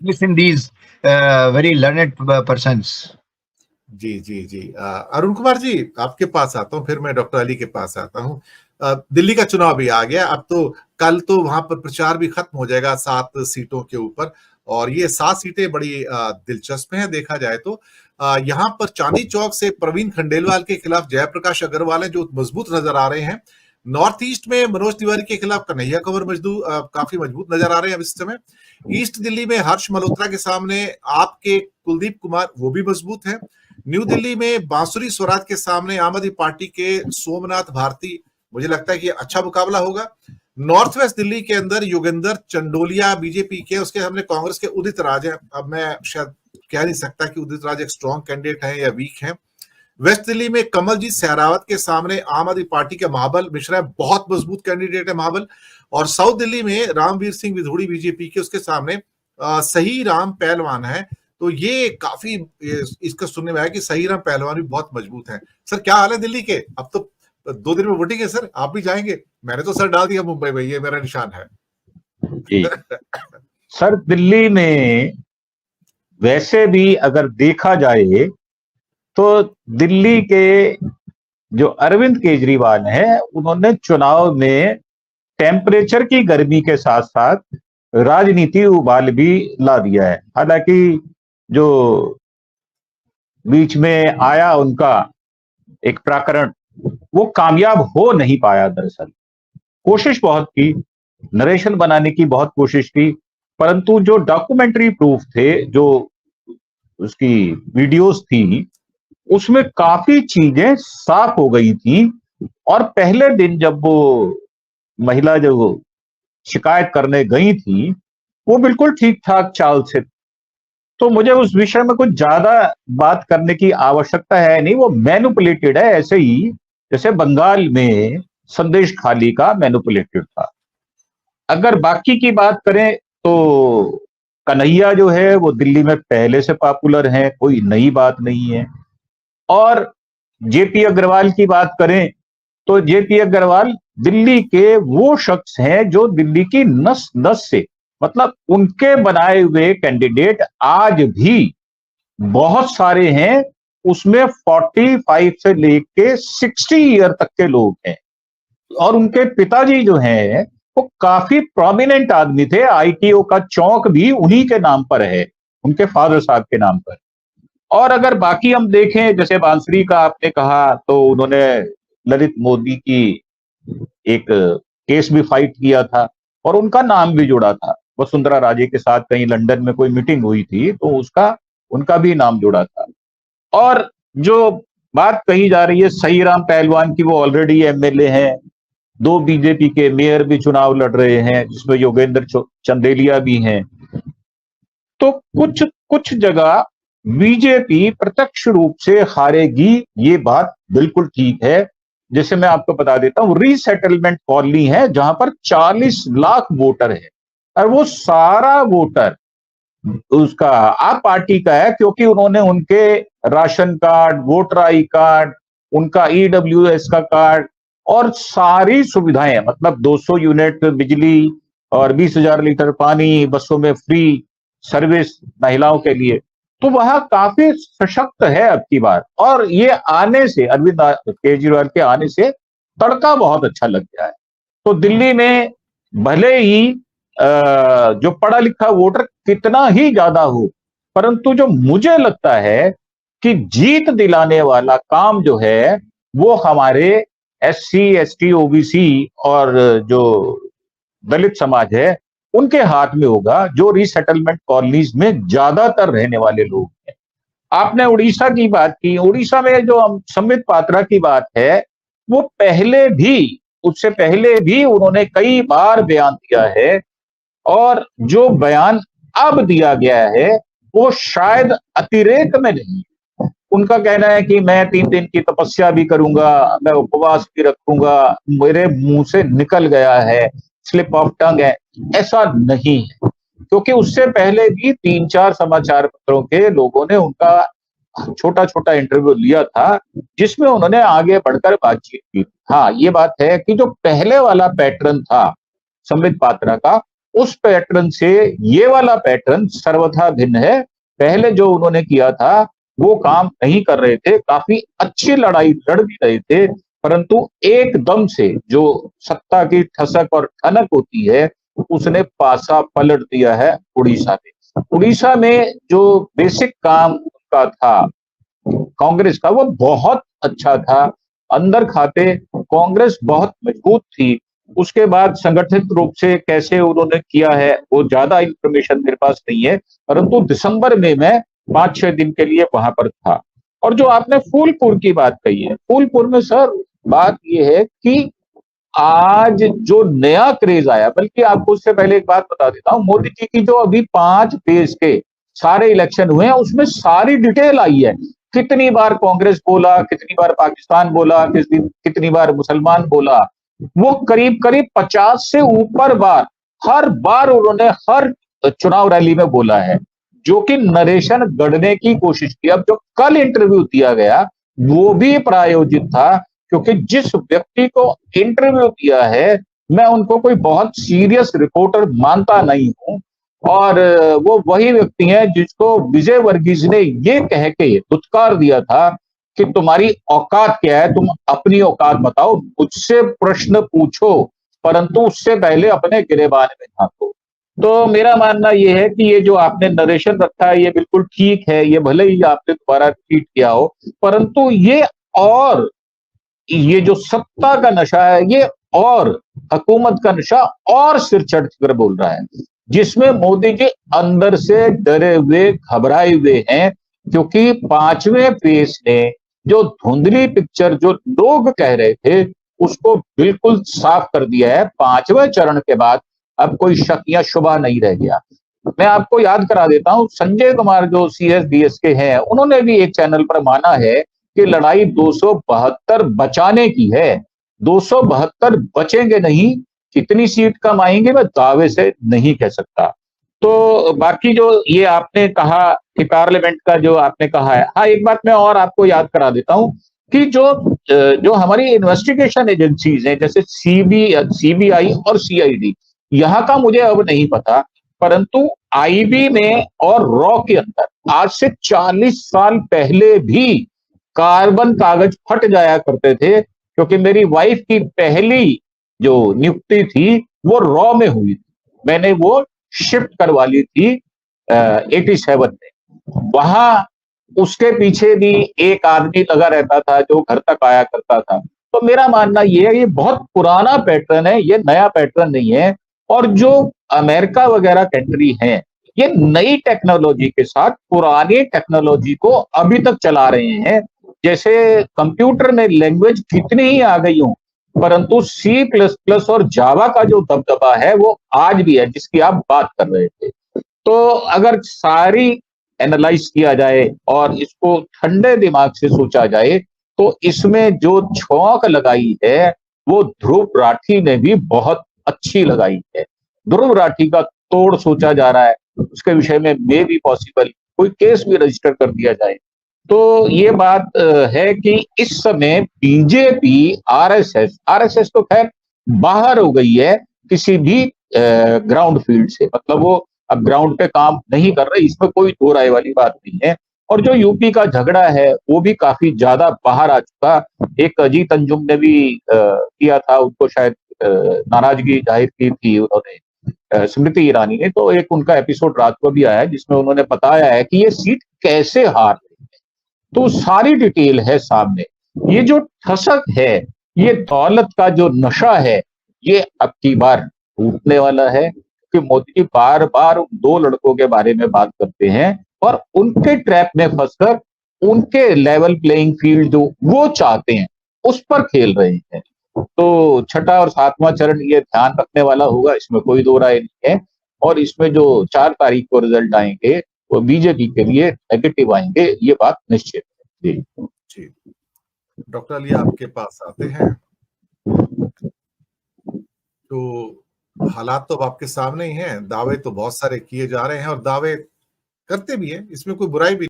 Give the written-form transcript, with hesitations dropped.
listen these very learned persons. जी जी जी। अरुण कुमार जी, आपके पास आता हूँ, फिर मैं डॉक्टर अली के पास आता हूँ। दिल्ली का चुनाव भी आ गया, अब तो कल तो वहां पर प्रचार भी खत्म हो जाएगा 7 सीटों के ऊपर, और ये 7 सीटें बड़ी दिलचस्प हैं देखा जाए तो। यहाँ पर चांदनी चौक से प्रवीण खंडेलवाल के खिलाफ जयप्रकाश अग्रवाल हैं जो मजबूत नजर आ रहे हैं। नॉर्थ ईस्ट में मनोज तिवारी के खिलाफ कन्हैया कंवर काफी मजबूत नजर आ रहे हैं अब इस समय। ईस्ट दिल्ली में हर्ष मल्होत्रा के सामने आपके कुलदीप कुमार, वो भी मजबूत हैं। न्यू दिल्ली में बांसुरी स्वराज के सामने आम आदमी पार्टी के सोमनाथ भारती, मुझे लगता है कि अच्छा मुकाबला होगा। नॉर्थ वेस्ट दिल्ली के अंदर योगेंद्र चंडोलिया बीजेपी के, उसके सामने कांग्रेस के उदित राज हैं। अब मैं शायद कह नहीं सकता कि उदित राज एक स्ट्रॉन्ग कैंडिडेट है या वीक है। वेस्ट दिल्ली में कमलजीत सहरावत के सामने आम आदमी पार्टी के महाबल मिश्रा, बहुत मजबूत कैंडिडेट है महाबल। और साउथ दिल्ली में रामवीर सिंह विधोड़ी बीजेपी के, उसके सामने सही राम पहलवान है। तो ये काफी इसका सुनने में आया कि सही राम पहलवान भी बहुत मजबूत है। सर क्या हाल है दिल्ली के? अब तो 2 दिन में वोटिंग है सर, आप भी जाएंगे? मैंने तो सर डाल दिया मुंबई में, ये मेरा निशान है। जी सर, दिल्ली में वैसे भी अगर देखा जाए तो दिल्ली के जो अरविंद केजरीवाल हैं, उन्होंने चुनाव में टेम्परेचर की गर्मी के साथ साथ राजनीति उबाल भी ला दिया है। हालांकि जो बीच में आया उनका एक प्रकरण, वो कामयाब हो नहीं पाया। दरअसल कोशिश बहुत की, नरेशन बनाने की बहुत कोशिश की, परंतु जो डॉक्यूमेंट्री प्रूफ थे, जो उसकी वीडियोस थी, उसमें काफी चीजें साफ हो गई थी। और पहले दिन जब वो महिला जो शिकायत करने गई थी, वो बिल्कुल ठीक ठाक चाल से, तो मुझे उस विषय में कुछ ज्यादा बात करने की आवश्यकता है नहीं। वो मैनिपुलेटेड है, ऐसे ही जैसे बंगाल में संदेश खाली का मैनिपुलेटेड था। अगर बाकी की बात करें तो कन्हैया जो है वो दिल्ली में पहले से पॉपुलर है, कोई नई बात नहीं है। और जेपी अग्रवाल की बात करें तो जेपी अग्रवाल दिल्ली के वो शख्स हैं जो दिल्ली की नस नस से, मतलब उनके बनाए हुए कैंडिडेट आज भी बहुत सारे हैं, उसमें 45 से लेके 60 ईयर तक के लोग हैं। और उनके पिताजी जो हैं वो काफी प्रोमिनेंट आदमी थे, आईटीओ का चौक भी उन्हीं के नाम पर है, उनके फादर साहब के नाम पर। और अगर बाकी हम देखें, जैसे बांसुरी का आपने कहा, तो उन्होंने ललित मोदी की एक केस भी फाइट किया था और उनका नाम भी जुड़ा था। वसुंधरा राजे के साथ कहीं लंदन में कोई मीटिंग हुई थी तो उनका भी नाम जुड़ा था। और जो बात कही जा रही है सही राम पहलवान की, वो ऑलरेडी एमएलए हैं, 2 बीजेपी के मेयर भी चुनाव लड़ रहे हैं, जिसमें योगेंद्र चंदेलिया भी हैं। तो कुछ जगह बीजेपी प्रत्यक्ष रूप से हारेगी, ये बात बिल्कुल ठीक है। जैसे मैं आपको बता देता हूं, रीसेटलमेंट कॉलोनी है जहां पर 40 लाख वोटर है, और वो सारा वोटर उसका आप पार्टी का है, क्योंकि उन्होंने उनके ration card, voter I card, उनका ईडब्ल्यूएस का कार्ड और सारी सुविधाएं, मतलब 200 यूनिट बिजली और 20,000 लीटर पानी, बसों में फ्री सर्विस महिलाओं के लिए, तो वह काफी सशक्त है अब की बार। और ये आने से, अरविंद केजरीवाल के आने से तड़का बहुत अच्छा लग गया है। तो दिल्ली में भले ही जो पढ़ा लिखा वोटर कितना ही ज्यादा हो, परंतु जो मुझे लगता है कि जीत दिलाने वाला काम जो है वो हमारे एससी, एसटी, ओबीसी और जो दलित समाज है उनके हाथ में होगा, जो रीसेटलमेंट कॉलोनीज में ज्यादातर रहने वाले लोग हैं। आपने उड़ीसा की बात की, उड़ीसा में जो संबित पात्रा की बात है, वो उससे पहले भी उन्होंने कई बार बयान दिया है, और जो बयान अब दिया गया है वो शायद अतिरेक में नहीं। उनका कहना है कि मैं 3 दिन की तपस्या भी करूंगा, मैं उपवास भी रखूंगा, मेरे मुंह से निकल गया है, स्लिप ऑफ टंग है। ऐसा नहीं है, क्योंकि उससे पहले भी 3-4 समाचार पत्रों के लोगों ने उनका छोटा छोटा इंटरव्यू लिया था, जिसमें उन्होंने आगे बढ़कर बातचीत की। हाँ, ये बात है कि जो पहले वाला पैटर्न था संबित पात्रा का, उस पैटर्न से ये वाला पैटर्न सर्वथा भिन्न है। पहले जो उन्होंने किया था वो काम नहीं कर रहे थे, काफी अच्छी लड़ाई लड़ भी रहे थे, परंतु एकदम से जो सत्ता की ठसक और ठनक होती है, उसने पासा पलट दिया है उड़ीसा में। उड़ीसा में जो बेसिक काम उनका था कांग्रेस का, वो बहुत अच्छा था। अंदर खाते कांग्रेस बहुत मजबूत थी। उसके बाद संगठित रूप से कैसे उन्होंने किया है वो ज्यादा इंफॉर्मेशन मेरे पास नहीं है, परंतु दिसंबर में मैं 5-6 दिन के लिए वहां पर था। और जो आपने फूलपुर की बात कही है, फूलपुर में सर बात यह है कि आज जो नया क्रेज आया, बल्कि आपको उससे पहले एक बात बता देता हूं, मोदी जी की जो अभी 5 फेज के सारे इलेक्शन हुए हैं उसमें सारी डिटेल आई है। कितनी बार कांग्रेस बोला, कितनी बार पाकिस्तान बोला, कितनी बार मुसलमान बोला, वो करीब करीब 50 से ऊपर बार, हर बार उन्होंने हर चुनाव रैली में बोला है, जो कि नरेशन गढ़ने की कोशिश की। अब जो कल इंटरव्यू दिया गया वो भी प्रायोजित था, क्योंकि जिस व्यक्ति को इंटरव्यू दिया है मैं उनको कोई बहुत सीरियस रिपोर्टर मानता नहीं हूं, और वो वही व्यक्ति हैं जिसको विजय वर्गीस ने ये कह के दुत्कार दिया था कि तुम्हारी औकात क्या है, तुम अपनी औकात बताओ, मुझसे प्रश्न पूछो परंतु उससे पहले अपने गिरेबान में झांको। तो मेरा मानना यह है कि ये जो आपने नरेशन रखा है ये बिल्कुल ठीक है, ये भले ही आपने दोबारा ट्वीट किया हो, परंतु ये जो सत्ता का नशा है ये और हुकूमत का नशा और सिर चढ़ कर बोल रहा है, जिसमें मोदी जी अंदर से डरे हुए घबराए हुए हैं, क्योंकि 5वें फेज ने जो धुंधली पिक्चर जो लोग कह रहे थे उसको बिल्कुल साफ कर दिया है। 5वें चरण के बाद अब कोई शक या शुबा नहीं रह गया। मैं आपको याद करा देता हूं, संजय कुमार जो CS-DS के हैं, उन्होंने भी एक चैनल पर माना है कि लड़ाई 272 बचाने की है। 272 बचेंगे नहीं, कितनी सीट कम आएंगे मैं दावे से नहीं कह सकता। तो बाकी जो ये आपने कहा कि पार्लियामेंट का जो आपने कहा है, हाँ एक बात मैं और आपको याद करा देता हूं कि जो हमारी इन्वेस्टिगेशन एजेंसीज हैं जैसे CBI और CID, यहाँ का मुझे अब नहीं पता, परंतु IB में और रॉ के अंदर आज से 40 साल पहले भी कार्बन कागज फट जाया करते थे, क्योंकि मेरी वाइफ की पहली जो नियुक्ति थी वो रॉ में हुई थी। मैंने वो शिफ्ट करवा ली थी 87 में। वहां उसके पीछे भी एक आदमी लगा रहता था जो घर तक आया करता था। तो मेरा मानना ये है ये बहुत पुराना पैटर्न है, ये नया पैटर्न नहीं है। और जो अमेरिका वगैरह कंट्री हैं, ये नई टेक्नोलॉजी के साथ पुरानी टेक्नोलॉजी को अभी तक चला रहे हैं। जैसे कंप्यूटर में लैंग्वेज कितनी ही आ गई हो, परंतु C++ और जावा का जो दबदबा है वो आज भी है, जिसकी आप बात कर रहे थे। तो अगर सारी एनालाइज किया जाए और इसको ठंडे दिमाग से सोचा जाए, तो इसमें जो छौंक लगाई है वो ध्रुव राठी ने भी बहुत अच्छी लगाई है। ध्रुव राठी का तोड़ सोचा जा रहा है, उसके विषय में मे भी पॉसिबल कोई केस भी रजिस्टर कर दिया जाए। तो ये बात है कि इस समय बीजेपी RSS तो खैर बाहर हो गई है किसी भी ग्राउंड फील्ड से, मतलब वो अब ग्राउंड पे काम नहीं कर रहे, इसमें कोई दो राय वाली बात नहीं है। और जो यूपी का झगड़ा है वो भी काफी ज्यादा बाहर आ चुका। एक अजीत अंजुम ने भी किया था, उनको शायद नाराजगी जाहिर की थी उन्होंने, स्मृति ईरानी ने, तो एक उनका एपिसोड रात को भी आया है जिसमें उन्होंने बताया है कि ये सीट कैसे हार रही है। तो सारी डिटेल है सामने। ये जो ठसक है, ये दौलत का जो नशा है, ये अब की बार टूटने वाला है, कि मोदी जी बार बार दो लड़कों के बारे में बात करते हैं और उनके ट्रैप में फंसकर उनके लेवल प्लेइंग फील्ड जो वो चाहते हैं उस पर खेल रहे हैं। तो छठा और 7वां चरण ये ध्यान रखने वाला होगा, इसमें कोई दो राय नहीं है। और इसमें जो 4 तारीख को रिजल्ट आएंगे वो बीजेपी के लिए नेगेटिव आएंगे, ये बात निश्चित है। जी डॉक्टर अली आपके पास आते हैं, तो हालात तो अब आपके सामने ही हैं, दावे तो बहुत सारे किए जा रहे हैं और दावे करते भी हैं, इसमें कोई बुराई भी